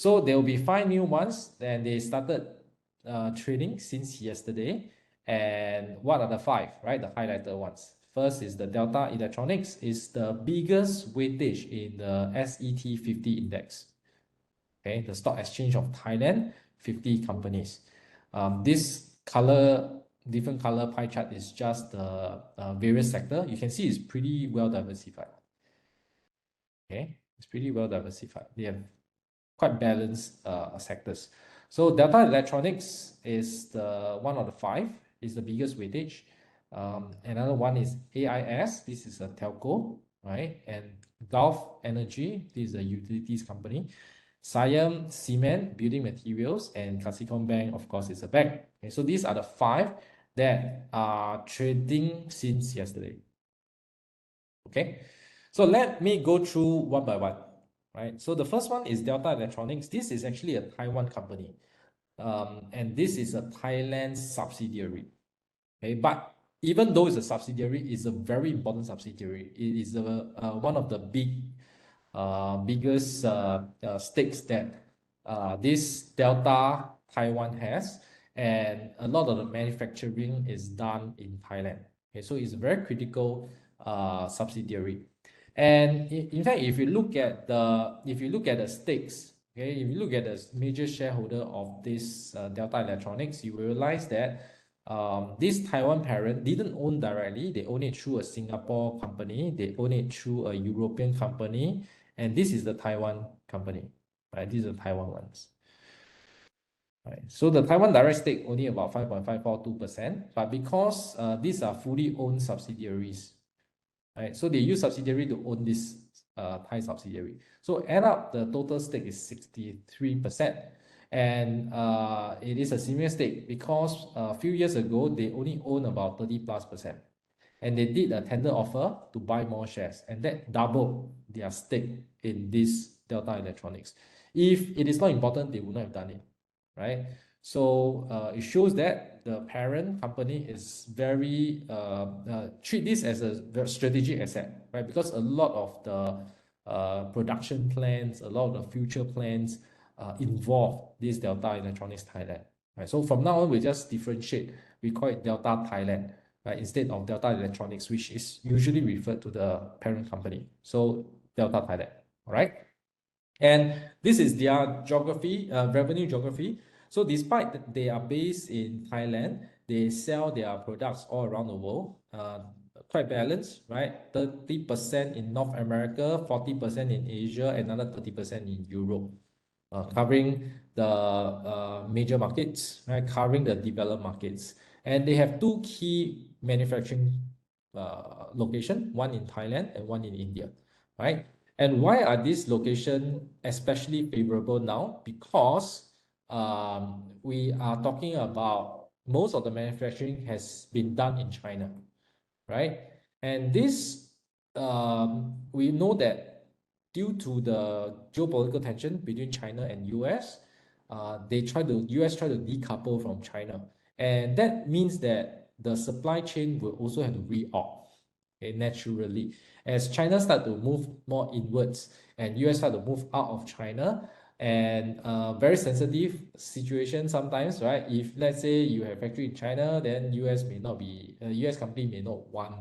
So there will be 5 new ones, and they started trading since yesterday. And what are the 5, right? The highlighted ones. First is the Delta Electronics, is the biggest weightage in the SET 50 index. Okay, the stock exchange of Thailand, 50 companies. This different color pie chart is just the various sector. You can see it's pretty well diversified. Okay, it's pretty well diversified. They have quite balanced sectors. So Delta Electronics is the one of the 5, is the biggest weightage. Another one is AIS. This is a telco, right? And Gulf Energy, this is a utilities company. Siam Cement, building materials, and Kasikorn Bank, of course, is a bank. Okay, so these are the 5 that are trading since yesterday. Okay, so let me go through one by one. Right, so the first one is Delta Electronics. This is actually a Taiwan company, and this is a Thailand subsidiary. Okay, but even though it's a subsidiary, it's a very important subsidiary. It is one of the biggest stakes that this Delta Taiwan has, and a lot of the manufacturing is done in Thailand. Okay, so it's a very critical subsidiary. And in fact, if you look at the stakes, okay, if you look at the major shareholder of this Delta Electronics, you will realize that this Taiwan parent didn't own directly. They own it through a Singapore company. They own it through a European company. And this is the Taiwan company, right? These are the Taiwan ones. Right. So the Taiwan direct stake only about 5.542%, but because these are fully owned subsidiaries, right? So they use subsidiary to own this Thai subsidiary. So add up, the total stake is 63%. And it is a similar stake because a few years ago, they only own about 30+%. And they did a tender offer to buy more shares, and that doubled their stake in this Delta Electronics. If it is not important, they would not have done it, right? So it shows that the parent company is very treat this as a very strategic asset, right? Because a lot of the production plans, a lot of the future plans involve this Delta Electronics Thailand, right? So from now on, we just differentiate. We call it Delta Thailand, right, instead of Delta Electronics, which is usually referred to the parent company. So Delta Thailand, all right? And this is their geography, revenue geography. So despite that they are based in Thailand, they sell their products all around the world, quite balanced, right? 30% in North America, 40% in Asia, another 30% in Europe, covering the major markets, right? Covering the developed markets. And they have 2 key manufacturing locations, one in Thailand and one in India, right? And why are these locations especially favorable now? Because we are talking about most of the manufacturing has been done in China, right? And this, we know that due to the geopolitical tension between China and US, US try to decouple from China. And that means that the supply chain will also have to reorg, okay, naturally. As China start to move more inwards and US start to move out of China, and very sensitive situation sometimes, right? If let's say you have factory in China, then US company may not want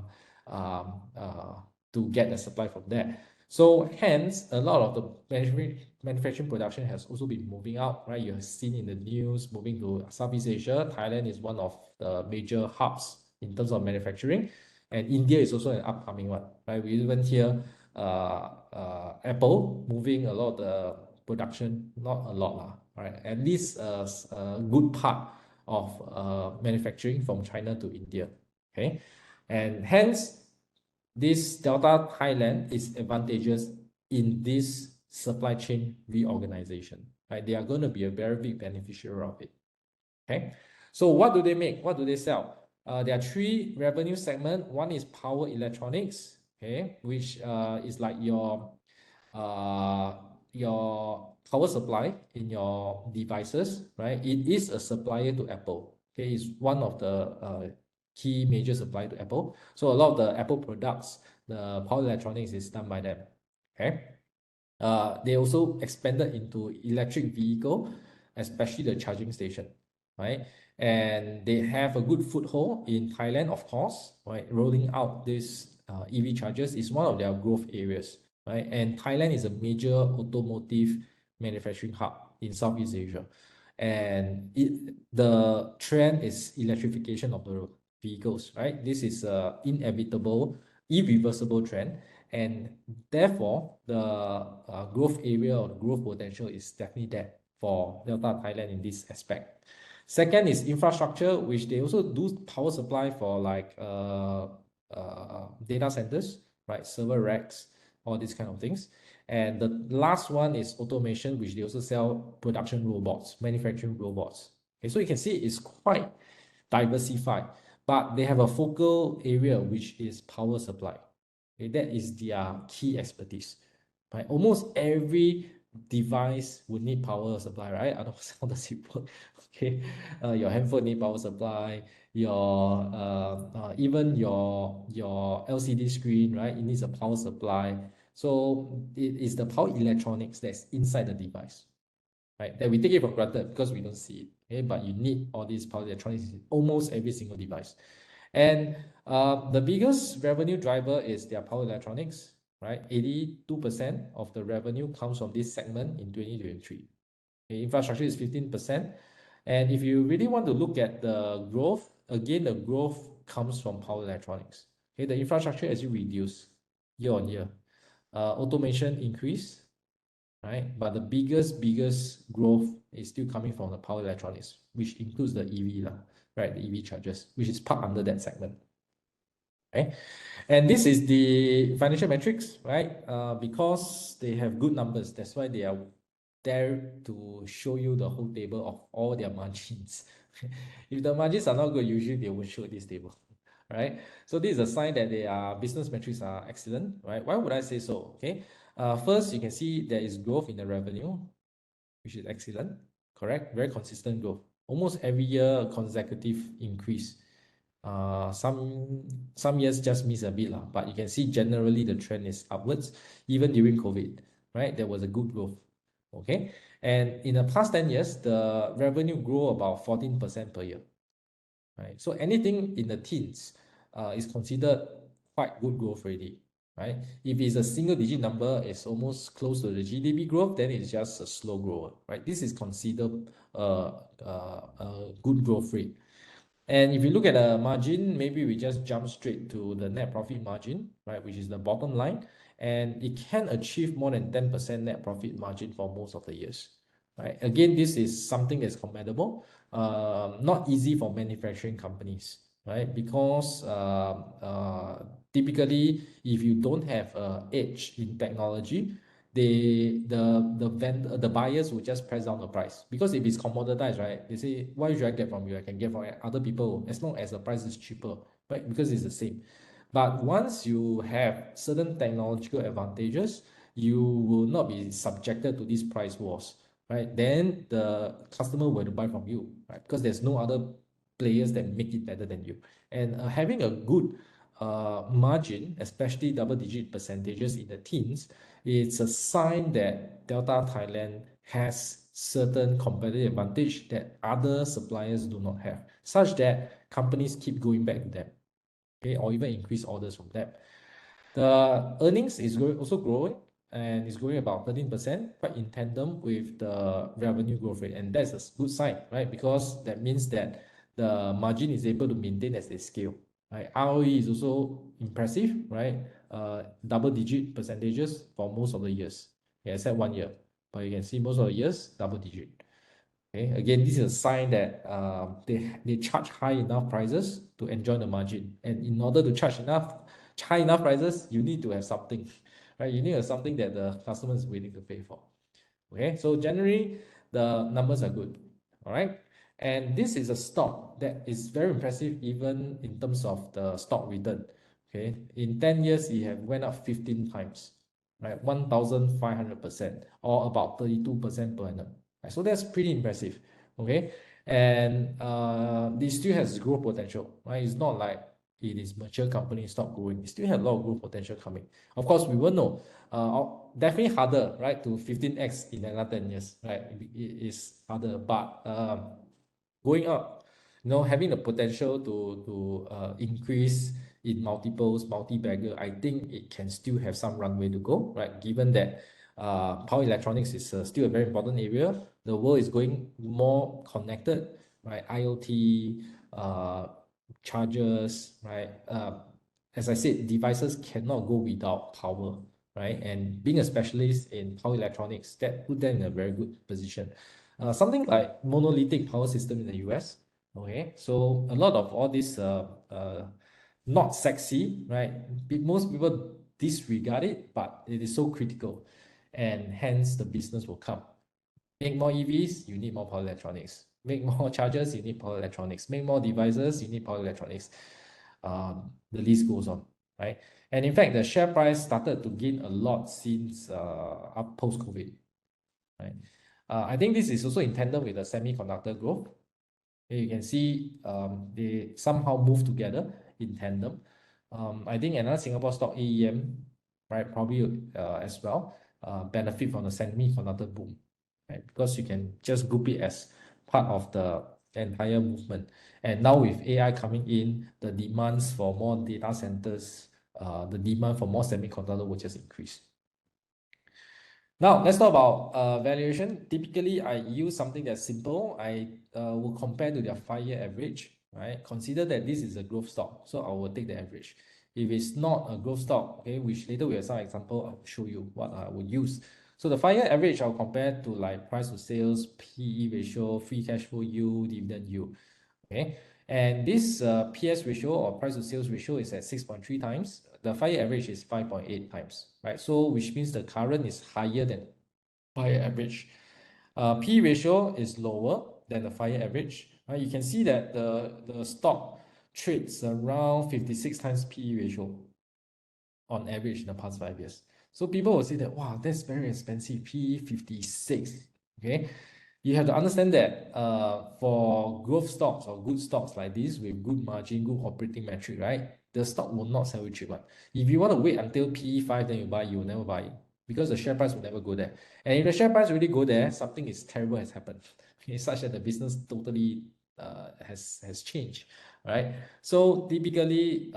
to get the supply from there. So hence, a lot of the manufacturing production has also been moving out, right? You have seen in the news moving to Southeast Asia. Thailand is one of the major hubs in terms of manufacturing, and India is also an upcoming one, right? We even hear Apple moving a lot of the production, not a lot, right? At least a good part of manufacturing from China to India, okay? And hence, this Delta Thailand is advantageous in this supply chain reorganization, right? They are going to be a very big beneficiary of it, okay? So what do they make? What do they sell? There are 3 revenue segments. One is power electronics, okay, which is like your power supply in your devices, right? It is a supplier to Apple, okay? It's one of the key major supplier to Apple. So a lot of the Apple products, the power electronics is done by them, okay? They also expanded into electric vehicle, especially the charging station, right? And they have a good foothold in Thailand, of course, right? Rolling out this EV chargers is one of their growth areas, right? And Thailand is a major automotive manufacturing hub in Southeast Asia. And the trend is electrification of the vehicles, right? This is an inevitable, irreversible trend. And therefore, the growth area or the growth potential is definitely there for Delta Thailand in this aspect. Second is infrastructure, which they also do power supply for like data centers, right? Server racks, all these kind of things. And the last one is automation, which they also sell production robots, manufacturing robots. Okay, so you can see it's quite diversified, but they have a focal area which is power supply. Okay, that is their key expertise. Right? Almost every device would need power supply, right? Otherwise, how does it work? Okay, your handphone need power supply. Your even your LCD screen, right? It needs a power supply. So it is the power electronics that's inside the device, right? That we take it for granted because we don't see it. Okay, but you need all these power electronics in almost every single device. And the biggest revenue driver is their power electronics, right? 82% of the revenue comes from this segment in 2023. Okay, infrastructure is 15%. And if you really want to look at the growth, again, the growth comes from power electronics. Okay, the infrastructure actually reduced year on year. Automation increase, right? But the biggest growth is still coming from the power electronics, which includes the EV, right? The EV chargers, which is part under that segment. Okay, and this is the financial metrics, right? Because they have good numbers, that's why they are there to show you the whole table of all their margins. If the margins are not good, usually they won't show this table, right? So this is a sign that their business metrics are excellent, right? Why would I say so? Okay, first you can see there is growth in the revenue, which is excellent, correct? Very consistent growth. Almost every year, consecutive increase. Some years just miss a bit, but you can see generally the trend is upwards, even during COVID, right? There was a good growth. Okay, and in the past 10 years, the revenue grew about 14% per year, right? So anything in the teens is considered quite good growth already, right? If it's a single digit number, it's almost close to the GDP growth, then it's just a slow grower, right? This is considered a good growth rate. And if you look at the margin, maybe we just jump straight to the net profit margin, right, which is the bottom line. And it can achieve more than 10% net profit margin for most of the years, right? Again, this is something that's commendable, not easy for manufacturing companies, right? Because typically, if you don't have an edge in technology, the buyers will just press down the price, because if it's commoditized, right, they say, why should I get from you? I can get from other people as long as the price is cheaper, right? Because it's the same. But once you have certain technological advantages, you will not be subjected to these price wars, right? Then the customer will buy from you, right? Because there's no other players that make it better than you. And having a good margin, especially double-digit percentages in the teens, it's a sign that Delta Thailand has certain competitive advantage that other suppliers do not have, such that companies keep going back to them, okay, or even increase orders from them. The earnings is also growing, and it's growing about 13%, quite in tandem with the revenue growth rate. And that's a good sign, right? Because that means that the margin is able to maintain as they scale, right? ROE is also impressive, right? Double-digit percentages for most of the years, okay, except 1 year. But you can see most of the years, double-digit. Okay, again, this is a sign that they charge high enough prices to enjoy the margin. And in order to charge high enough prices, you need to have something, right? You need to have something that the customer is willing to pay for. Okay, so generally the numbers are good. All right, and this is a stock that is very impressive even in terms of the stock return. Okay, in 10 years it have went up 15 times, right? 1,500%, or about 32% per annum. Right? So that's pretty impressive. Okay, and this still has growth potential, right? It's not like it is mature companies stop growing, it still have a lot of growth potential coming. Of course, we won't know. Definitely harder, right? To 15x in another 10 years, right? It is harder, but going up, having the potential to increase in multiples, multi-bagger, I think it can still have some runway to go, right? Given that power electronics is still a very important area. The world is going more connected, right? IoT, chargers, right? As I said, devices cannot go without power, right? And being a specialist in power electronics, that put them in a very good position. Something like monolithic power system in the US, okay? So a lot of all this not sexy, right? Most people disregard it, but it is so critical, and hence the business will come. Make more EVs, you need more power electronics. Make more chargers, you need power electronics. Make more devices, you need power electronics. The list goes on, right? And in fact, the share price started to gain a lot since up post-COVID, right? I think this is also in tandem with the semiconductor growth. You can see they somehow move together in tandem. I think another Singapore stock AEM, right, probably as well, benefit from the semiconductor boom, right? Because you can just group it as part of the entire movement. And now with AI coming in, the demands for more data centers, the demand for more semiconductor will just increase. Now, let's talk about valuation. Typically, I use something that's simple. I will compare to their 5-year average, right? Consider that this is a growth stock, so I will take the average. If it's not a growth stock, okay, which later we have some example, I'll show you what I would use. So the 5-year average, I'll compare to like price to sales, PE ratio, free cash flow yield, dividend yield, okay? And this PS ratio or price to sales ratio is at 6.3 times. The 5-year average is 5.8 times, right? So which means the current is higher than 5-year average. P ratio is lower than the 5-year average, right? You can see that the stock trades around 56 times PE ratio on average in the past 5 years. So people will say that, wow, that's very expensive, PE 56, okay? You have to understand that for growth stocks or good stocks like this with good margin, good operating metric, right? The stock will not sell you cheap one. If you want to wait until PE 5, then you buy, you will never buy it because the share price will never go there. And if the share price really go there, something is terrible has happened. It's such that the business totally has changed, right? So typically,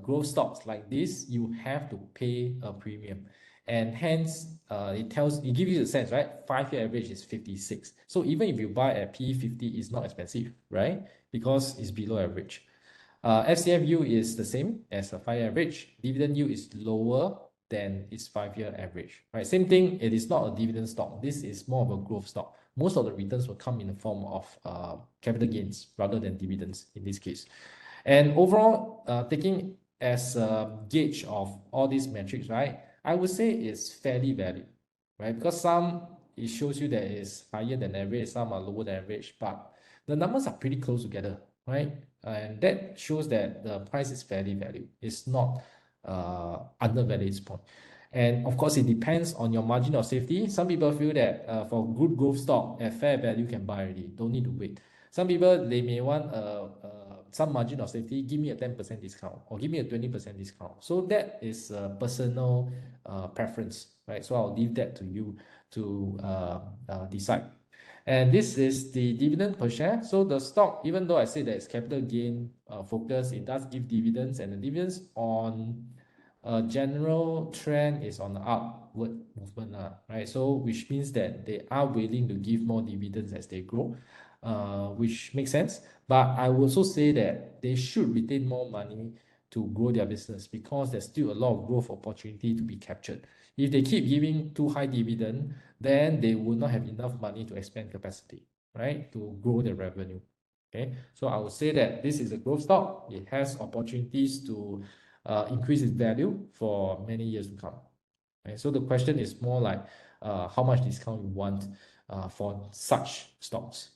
growth stocks like this, you have to pay a premium. And hence, it gives you a sense, right? 5-year average is 56. So even if you buy at PE 50, it's not expensive, right? Because it's below average. FCF yield is the same as a 5-year average. Dividend yield is lower than its 5-year average, right? Same thing, it is not a dividend stock. This is more of a growth stock. Most of the returns will come in the form of capital gains rather than dividends in this case. And overall, taking as a gauge of all these metrics, right? I would say it's fairly valued, right? Because some, it shows you that it's higher than average, some are lower than average, but the numbers are pretty close together, right? And that shows that the price is fairly valued. It's not undervalued at this point. And of course, it depends on your margin of safety. Some people feel that for good growth stock, at fair value can buy already, don't need to wait. Some people, they may want some margin of safety, give me a 10% discount or give me a 20% discount. So that is a personal preference, right? So I'll leave that to you to decide. And this is the dividend per share. So the stock, even though I say that it's capital gain focus, it does give dividends, and the dividends on a general trend is on the upward movement, right? So which means that they are willing to give more dividends as they grow, which makes sense. But I would also say that they should retain more money to grow their business because there's still a lot of growth opportunity to be captured. If they keep giving too high dividend, then they will not have enough money to expand capacity, right? To grow their revenue. Okay, so I would say that this is a growth stock. It has opportunities to increase its value for many years to come. Okay, so the question is more like how much discount you want for such stocks.